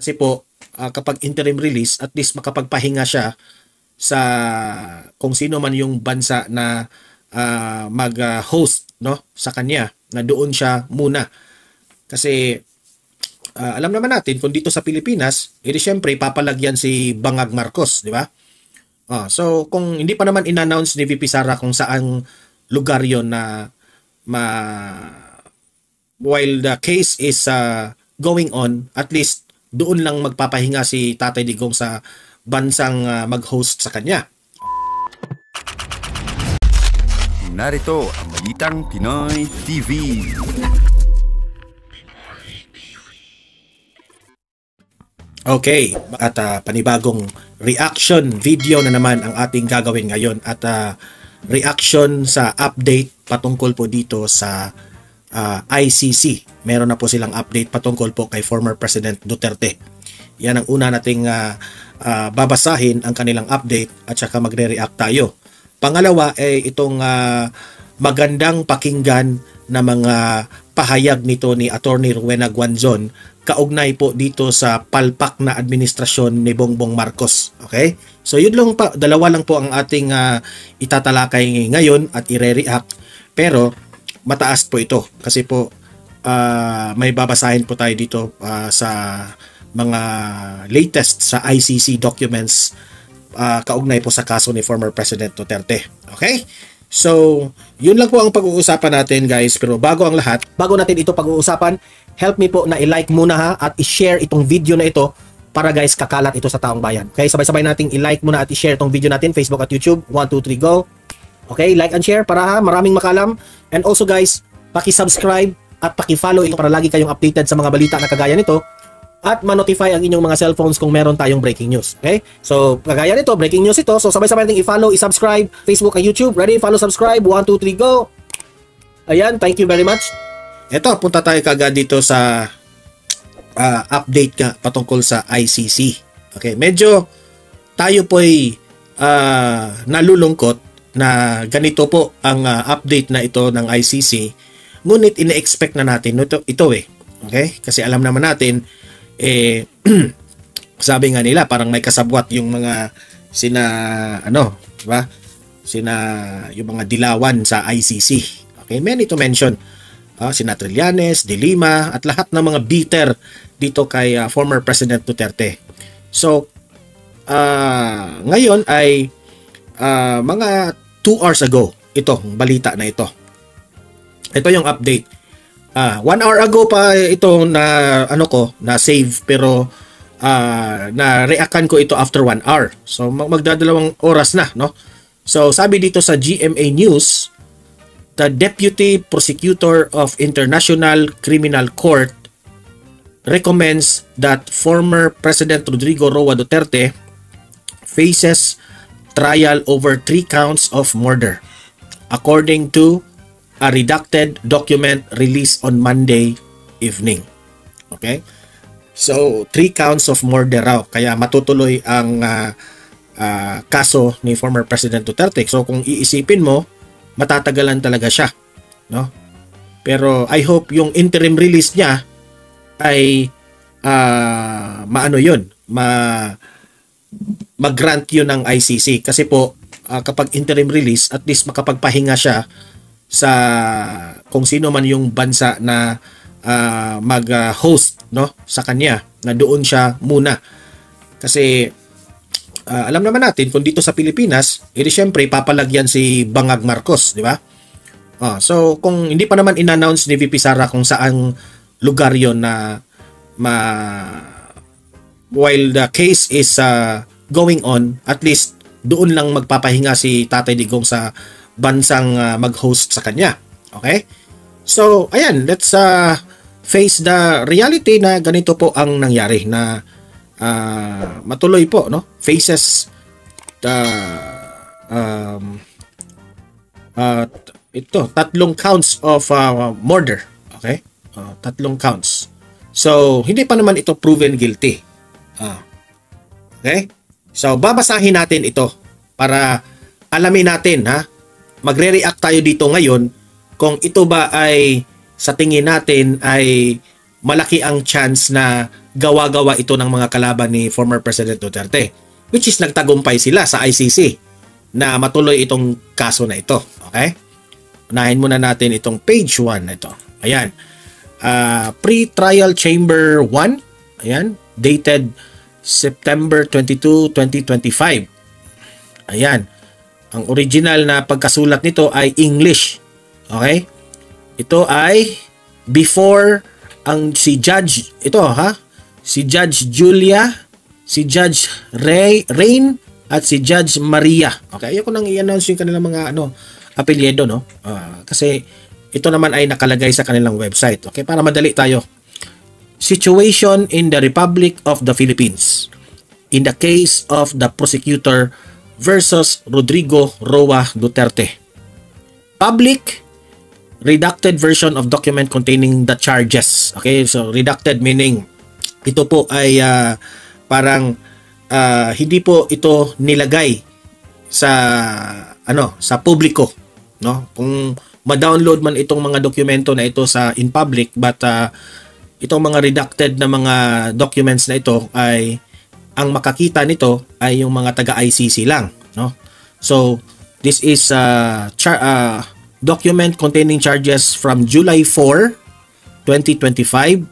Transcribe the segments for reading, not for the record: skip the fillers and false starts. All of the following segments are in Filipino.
Kasi po, kapag interim release, at least makapagpahinga siya sa kung sino man yung bansa na mag-host no, sa kanya, na doon siya muna. Kasi alam naman natin, kung dito sa Pilipinas, edi syempre papalagyan si Bangag Marcos, di ba? So kung hindi pa naman in-announce ni VP Sara kung saang lugar yon na while the case is going on, at least doon lang magpapahinga si Tatay Digong sa bansang mag-host sa kanya. Narito ang Balitang Pinoy TV. Okay, at panibagong reaction video na naman ang ating gagawin ngayon, at reaction sa update patungkol po dito sa ICC. Meron na po silang update patungkol po kay former President Duterte. Yan ang una nating babasahin, ang kanilang update, at saka magre-react tayo. Pangalawa ay itong magandang pakinggan na mga pahayag nito ni Attorney Rowena Guanzon kaugnay po dito sa palpak na administrasyon ni Bongbong Marcos. Okay? So yun lang pa, dalawa lang po ang ating itatalakay ngayon at ire-react. Pero mataas po ito kasi po may babasahin po tayo dito sa mga latest sa ICC documents kaugnay po sa kaso ni former President Duterte. Okay? So, yun lang po ang pag-uusapan natin, guys. Pero bago ang lahat, bago natin ito pag-uusapan, help me po na i-like muna ha, at i-share itong video na ito para guys kakalat ito sa taong bayan. Okay, sabay-sabay nating i-like muna at i-share itong video natin, Facebook at YouTube. 1, 2, 3, go! Okay, like and share para maraming makalam. And also guys, paki-subscribe at paki-follow ito para lagi kayong updated sa mga balita na kagaya nito, at ma-notify ang inyong mga cellphones kung meron tayong breaking news. Okay? So, kagaya nito, breaking news ito. So, sabay-sabay natin i-follow, i-subscribe, Facebook at YouTube. Ready? Follow, subscribe. 1, 2, 3, go! Ayan, thank you very much. Ito, punta tayo kagad dito sa update ka patungkol sa ICC. Okay, medyo tayo po'y nalulungkot na ganito po ang update na ito ng ICC. Ngunit ina-expect na natin ito eh. Okay? Kasi alam naman natin, sabi nga nila parang may kasabwat yung mga diba? Yung mga dilawan sa ICC. Okay, many to mention. Sina Trillanes, De Lima, at lahat ng mga bitter dito kay former President Duterte. So, ngayon ay mga 2 hours ago itong balita na ito. Ito yung update. 1 hour ago pa ito na na save, pero na-reactan ko ito after 1 hour. So magdadalawang oras na, no? So sabi dito sa GMA News, the Deputy Prosecutor of International Criminal Court recommends that former President Rodrigo Roa Duterte faces trial over 3 counts of murder, according to a redacted document released on Monday evening. Okay? So, 3 counts of murder raw. Kaya matutuloy ang kaso ni former President Duterte. So, kung iisipin mo, matatagalan talaga siya. No? Pero I hope yung interim release niya ay mag-grant yun ng ICC. Kasi po, kapag interim release, at least makapagpahinga siya sa kung sino man yung bansa na mag-host no, sa kanya, na doon siya muna. Kasi alam naman natin, kung dito sa Pilipinas, edi syempre papalagyan si Bangag Marcos, di ba? So kung hindi pa naman in-announce ni VP Sara kung saang lugar yon na while the case is going on, at least doon lang magpapahinga si Tatay Digong sa bansang mag-host sa kanya. Okay? So, ayan, let's face the reality na ganito po ang nangyari, na matuloy po, no? Faces the tatlong counts of murder. Okay? 3 counts. So, hindi pa naman ito proven guilty. Okay? So, babasahin natin ito para alamin natin, ha? Magre-react tayo dito ngayon kung ito ba ay sa tingin natin ay malaki ang chance na gawa-gawa ito ng mga kalaban ni former President Duterte, which is nagtagumpay sila sa ICC na matuloy itong kaso na ito. Okay? Unahin muna natin itong page 1 na ito. Ayan. Pre-trial chamber 1. Ayan. Dated September 22, 2025. Ayan. Ang original na pagkasulat nito ay English. Okay? Ito ay before ang si Judge, si Judge Julia, si Judge Rain, at si Judge Maria. Okay? Ayoko nang i-announce yung kanilang mga apelyido, no? Kasi ito naman ay nakalagay sa kanilang website. Okay? Para madali tayo. Situation in the Republic of the Philippines in the case of the prosecutor versus Rodrigo Roa Duterte. Public redacted version of document containing the charges. Okay, so redacted meaning ito po ay parang hindi po ito nilagay sa publiko, no? Kung ma-download man itong mga dokumento na ito in public, but itong mga redacted na mga documents na ito ay ang makakita nito ay yung mga taga-ICC lang, no? So this is document containing charges from July 4, 2025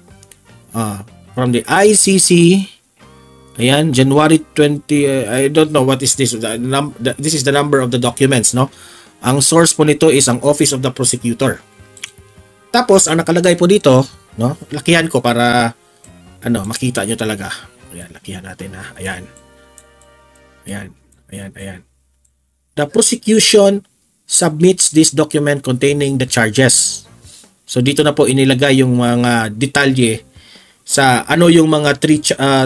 from the ICC. Ayan, January 20, I don't know what is this. This is the number of the documents, no? Ang source po nito is ang Office of the Prosecutor. Tapos ang nakalagay po dito, no? Lakihan ko para makita nyo talaga. Ayan, lakihan natin ha. Ayan. The prosecution submits this document containing the charges. So dito na po inilagay yung mga detalye sa yung mga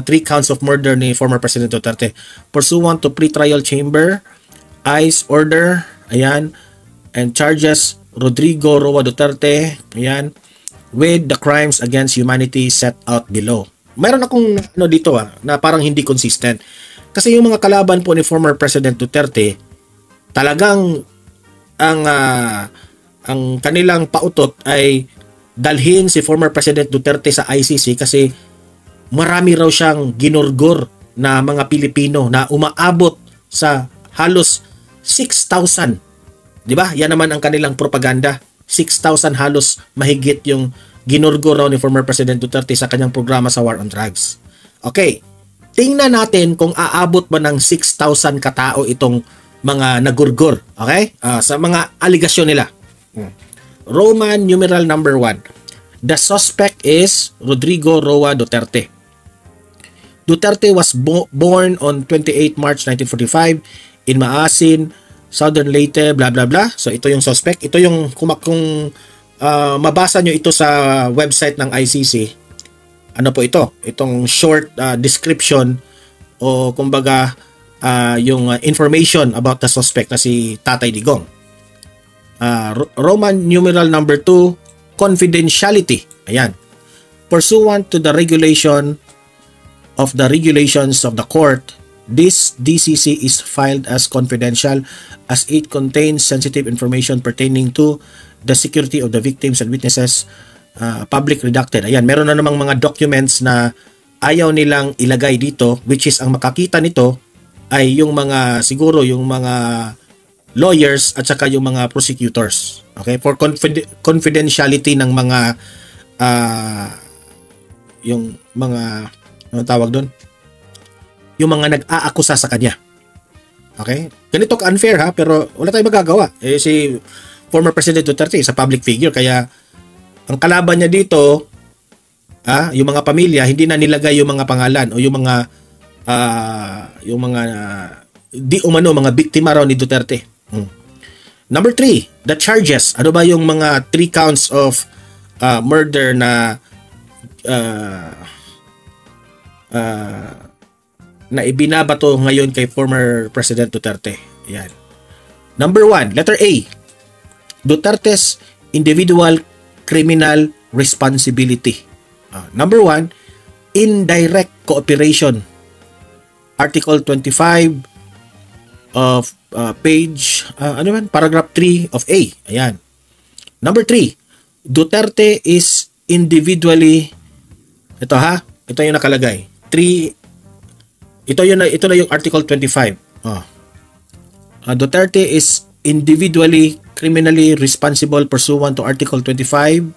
three counts of murder ni former President Duterte pursuant to pre-trial chamber ICE order. Ayan, and charges Rodrigo Roa Duterte, ayan, with the crimes against humanity set out below. Mayroon akong dito na parang hindi consistent. Kasi yung mga kalaban po ni former President Duterte, talagang ang kanilang pautot ay dalhin si former President Duterte sa ICC kasi marami raw siyang ginurgor na mga Pilipino na umaabot sa halos 6,000. 'Di ba? Yan naman ang kanilang propaganda. 6,000 halos mahigit yung ginurgor raw ni former President Duterte sa kanyang programa sa War on Drugs. Okay. Tingnan natin kung aabot ba ng 6,000 katao itong mga nagurgor. Okay? Sa mga aligasyon nila. Roman numeral number 1. The suspect is Rodrigo Roa Duterte. Duterte was born on 28 March 1945 in Maasin, Southern Leyte, blah blah blah. So ito yung suspect. Ito yung kung mabasa nyo ito sa website ng ICC. Ano po ito? Itong short description o kumbaga yung information about the suspect na si Tatay Digong. Roman numeral number 2, confidentiality. Ayan. Pursuant to the regulations of the court, this DCC is filed as confidential as it contains sensitive information pertaining to the security of the victims and witnesses, public redacted. Ayan, meron na namang mga documents na ayaw nilang ilagay dito, which is ang makakita nito ay yung mga lawyers at saka yung mga prosecutors. Okay? For confidentiality ng mga yung mga ano tawag doon? Yung mga nag-aakusa sa kanya. Okay? Ganito ka-unfair ha, pero wala tayong magagawa. Si former President Duterte is a public figure, kaya ang kalaban niya dito, yung mga pamilya, hindi na nilagay yung mga pangalan o yung mga di umano mga biktima raw ni Duterte. Number 3, the charges. Ano ba yung mga 3 counts of murder na na ibinabato ngayon kay former President Duterte? Yan. Number 1, letter A. Duterte's individual criminal responsibility. Number 1, indirect cooperation. Article 25 of page paragraph 3 of A. Ayan. Number 3, Duterte is individually Ito ha, ito yung nakalagay. Ito na yung Article 25. Duterte is individually criminally responsible pursuant to Article 25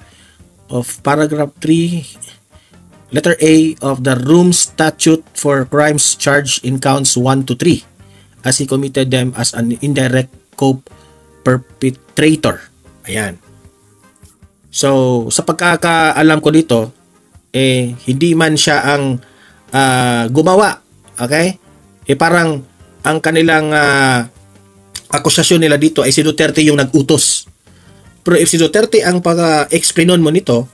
of Paragraph 3, Letter A of the Rome Statute for crimes charged in counts 1 to 3 as he committed them as an indirect co-perpetrator. Ayan. So, sa pagkakaalam ko dito, hindi man siya ang gumawa. Okay? Parang ang kanilang akusasyon nila dito ay si Duterte yung nag-utos. Pero if si Duterte ang pag-explainon mo nito,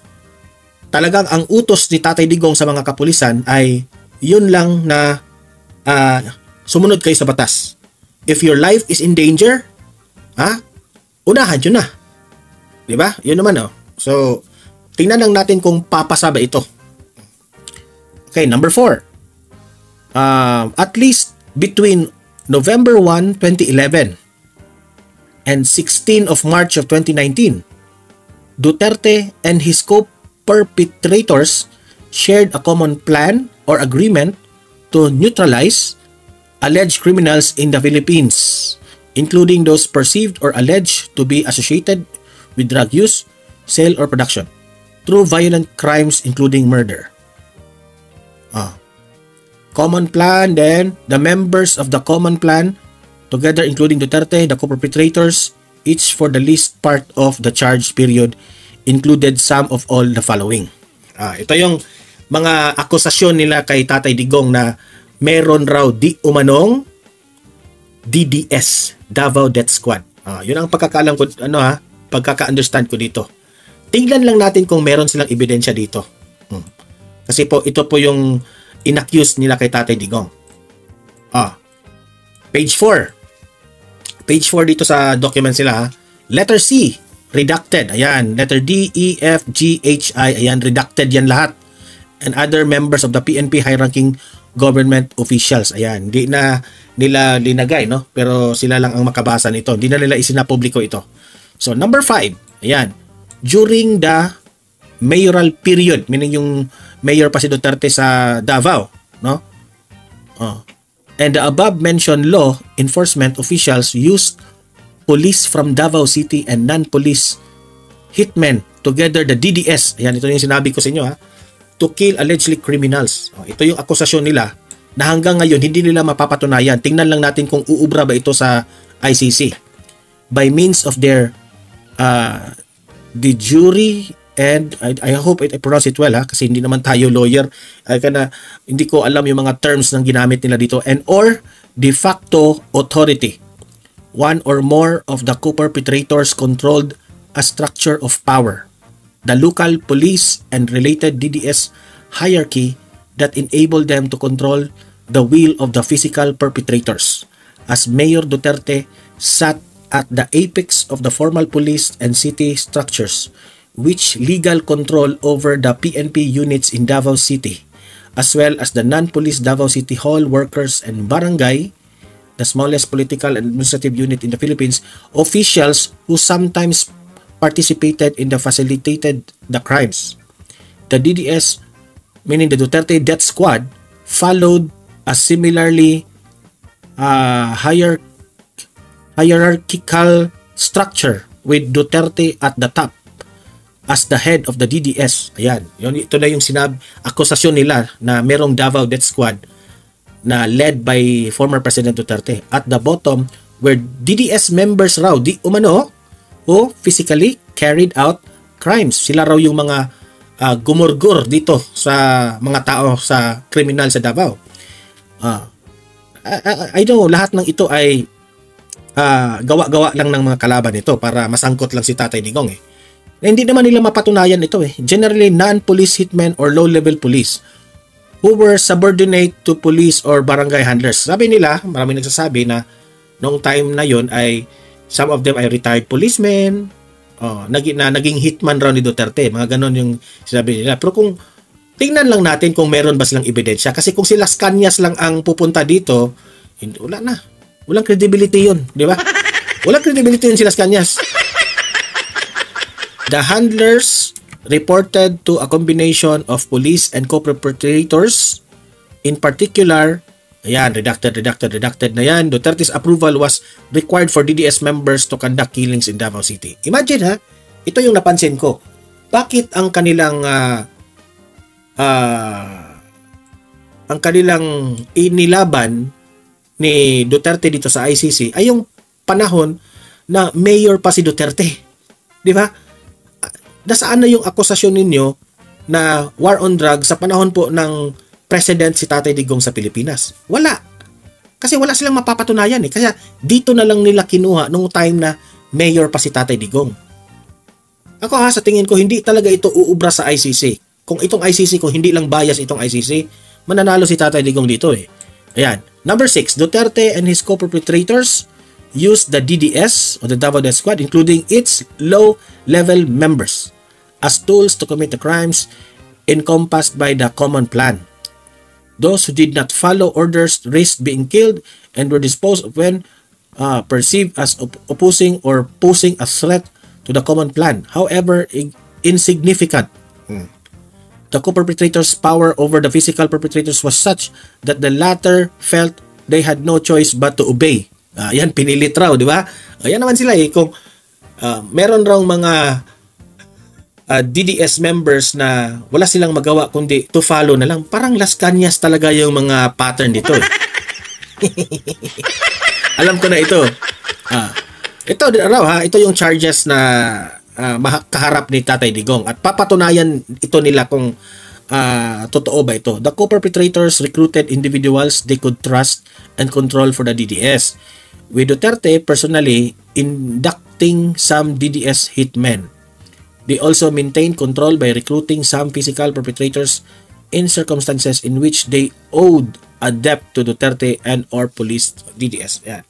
talagang ang utos ni Tatay Digong sa mga kapulisan ay yun lang na sumunod kayo sa batas. If your life is in danger, unahan nyo na. Diba? Yun naman So, tingnan lang natin kung papasa ba ito. Okay, number 4. At least between November 1, 2011 and 16 of March of 2019, Duterte and his co-perpetrators shared a common plan or agreement to neutralize alleged criminals in the Philippines, including those perceived or alleged to be associated with drug use, sale, or production through violent crimes including murder. Common plan, then the members of the common plan, together including Duterte, the co-perpetrators, each for the least part of the charge period, included some of all the following. Ito yung mga akusasyon nila kay Tatay Digong na meron raw di umanong DDS, Davao Death Squad. Yun ang pagkakaalam ko, pagkaka-understand ko dito. Tingnan lang natin kung meron silang ebidensya dito. Kasi po, ito po yung inaccuse nila kay Tatay Digong. Page 4. Page 4 dito sa document sila. Letter C, redacted. Ayan. Letter D, E, F, G, H, I. Ayan, redacted yan lahat. And other members of the PNP high-ranking government officials. Ayan. Hindi na nila linagay, no? Pero sila lang ang makabasa nito. Hindi na nila isinapubliko ito. So, number 5. Ayan. During the mayoral period, meaning yung mayor pa si Duterte sa Davao, no? And the above mentioned law enforcement officials used police from Davao City and non-police hitmen, together the DDS, ayan, ito yung sinabi ko sa inyo to kill allegedly criminals. Ito yung akusasyon nila na hanggang ngayon hindi nila mapapatunayan. Tingnan lang natin kung uubra ba ito sa ICC. By means of their the jury, and I hope I pronounce it well kasi hindi naman tayo lawyer, hindi ko alam yung mga terms ng ginamit nila dito, and or de facto authority. One or more of the co-perpetrators controlled a structure of power, the local police and related DDS hierarchy that enabled them to control the will of the physical perpetrators. As Mayor Duterte sat at the apex of the formal police and city structures, which legal control over the PNP units in Davao City, as well as the non-police Davao City Hall workers and barangay, the smallest political and administrative unit in the Philippines, officials who sometimes participated in the facilitated the crimes. The DDS, meaning the Duterte Death Squad, followed a similarly hierarchical structure with Duterte at the top as the head of the DDS. Ayan. Ito na yung akusasyon nila na merong Davao Death Squad na led by former President Duterte. At the bottom, where DDS members raw di umano who physically carried out crimes. Sila raw yung mga gumurgur dito sa mga tao, sa kriminal sa Davao. I know, lahat ng ito ay gawa-gawa lang ng mga kalaban nito para masangkot lang si Tatay Digong hindi naman nila mapatunayan ito Generally, non-police hitmen or low-level police who were subordinate to police or barangay handlers. Sabi nila, maraming nagsasabi na noong time na yon ay some of them ay retired policemen, naging hitman raw ni Duterte. Mga ganon yung sinabi nila. Pero kung tingnan lang natin kung meron ba silang ebidensya. Kasi kung si Las Cañas lang ang pupunta dito, wala na. Walang credibility yun. Di ba? Walang credibility yun si Las Cañas. The handlers reported to a combination of police and co-perpetrators. In particular, ayan, redacted na yan. Duterte's approval was required for DDS members to conduct killings in Davao City. Imagine ha, ito yung napansin ko. Bakit ang kanilang inilaban ni Duterte dito sa ICC ay yung panahon na mayor pa si Duterte. Di ba? Nasaan na yung akusasyon ninyo na war on drugs sa panahon po ng president si Tatay Digong sa Pilipinas? Wala. Kasi wala silang mapapatunayan eh. Kaya dito na lang nila kinuha nung time na mayor pa si Tatay Digong. Ako ha, sa tingin ko, hindi talaga ito uubra sa ICC. Kung itong ICC, kung hindi lang bias itong ICC, mananalo si Tatay Digong dito eh. Ayan. Number 6, Duterte and his co-perpetrators used the DDS or the Davao Death Squad, including its low-level members, as tools to commit the crimes encompassed by the common plan. Those who did not follow orders risked being killed and were disposed of when perceived as opposing or posing a threat to the common plan, however insignificant. The co-perpetrators' power over the physical perpetrators was such that the latter felt they had no choice but to obey. Yan, pinilit raw, di ba? Ayan naman sila eh. Kung meron raw mga DDS members na wala silang magawa kundi to follow na lang. Parang Las Cañas talaga yung mga pattern dito. Alam ko na ito. Ito raw ha, ito yung charges na kaharap ni Tatay Digong. At papatunayan ito nila kung totoo ba ito. The co-perpetrators recruited individuals they could trust and control for the DDS, with Duterte personally inducting some DDS hitmen. They also maintained control by recruiting some physical perpetrators in circumstances in which they owed a debt to Duterte and or police DDS. Yan.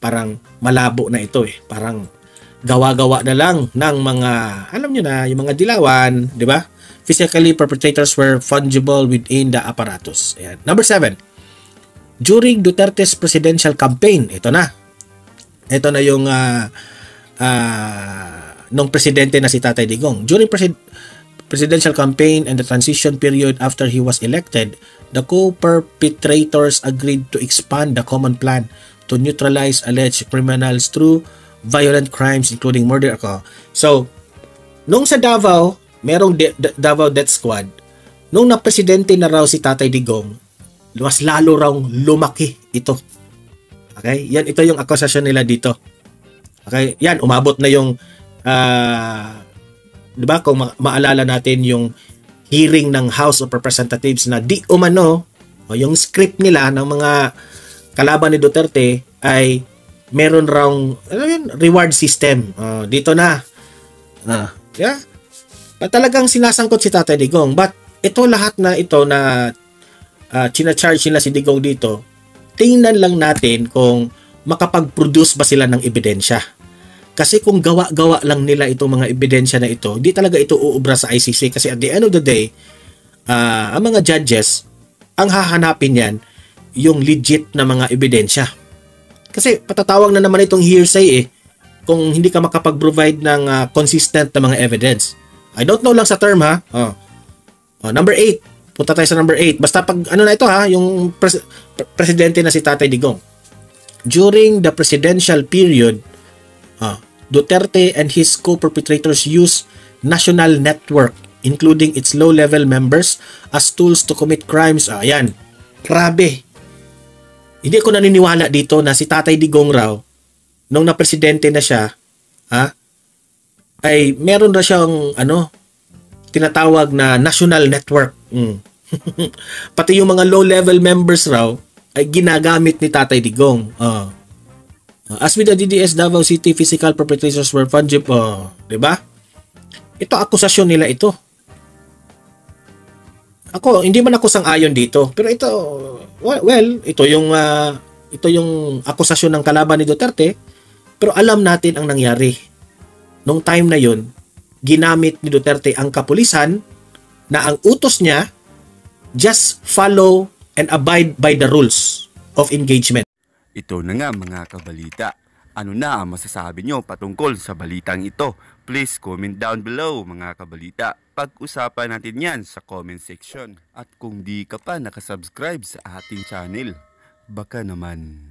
Parang malabo na ito eh. Parang gawa-gawa na lang ng mga, alam nyo na, yung mga dilawan, di ba? Physically, perpetrators were fungible within the apparatus. Ayan. Number 7. During Duterte's presidential campaign, ito na yung nung presidente na si Tatay Digong. During presidential campaign and the transition period after he was elected, the co-perpetrators agreed to expand the common plan to neutralize alleged criminals through violent crimes including murder. So, nung sa Davao, merong Davao Death Squad. Nung na-presidente na raw si Tatay Digong, mas lalo raw lumaki ito. Okay? Yan, ito yung akusasyon nila dito. Okay? Yan, umabot na yung diba, kung maalala natin yung hearing ng House of Representatives na di umano, o yung script nila ng mga kalaban ni Duterte ay meron raw reward system. Dito na. Yeah. Talagang sinasangkot si Tatay Digong. But ito lahat na ito na china-charge nila si Digong dito, tingnan lang natin kung makapag-produce ba sila ng ebidensya. Kasi kung gawa-gawa lang nila itong mga ebidensya na ito, di talaga ito uubra sa ICC. Kasi at the end of the day, ang mga judges, ang hahanapin yan, yung legit na mga ebidensya. Kasi patatawag na naman itong hearsay eh, kung hindi ka makapag-provide ng consistent na mga evidence. I don't know lang sa term ha. Number 8. Punta tayo sa number 8. Basta pag ano na ito ha, yung presidente na si Tatay Digong. During the presidential period, Duterte and his co-perpetrators use national network, including its low-level members, as tools to commit crimes. Ayan. Grabe. Hindi ako naniniwala dito na si Tatay Digong raw, nung na-presidente na siya, ay meron na siyang tinatawag na national network. Pati yung mga low-level members raw ay ginagamit ni Tatay Digong. As with the DDS Davao City, physical perpetrators were fungible. Diba? Ito, akusasyon nila ito. Ako, hindi man ako sang-ayon dito. Pero ito, well, ito yung akusasyon ng kalaban ni Duterte. Pero alam natin ang nangyari. Nung time na yun, ginamit ni Duterte ang kapulisan na ang utos niya, just follow and abide by the rules of engagement. Ito na nga mga kabalita. Ano na ang masasabi nyo patungkol sa balitang ito? Please comment down below mga kabalita. Pag-usapan natin yan sa comment section. At kung di ka pa nakasubscribe sa ating channel, baka naman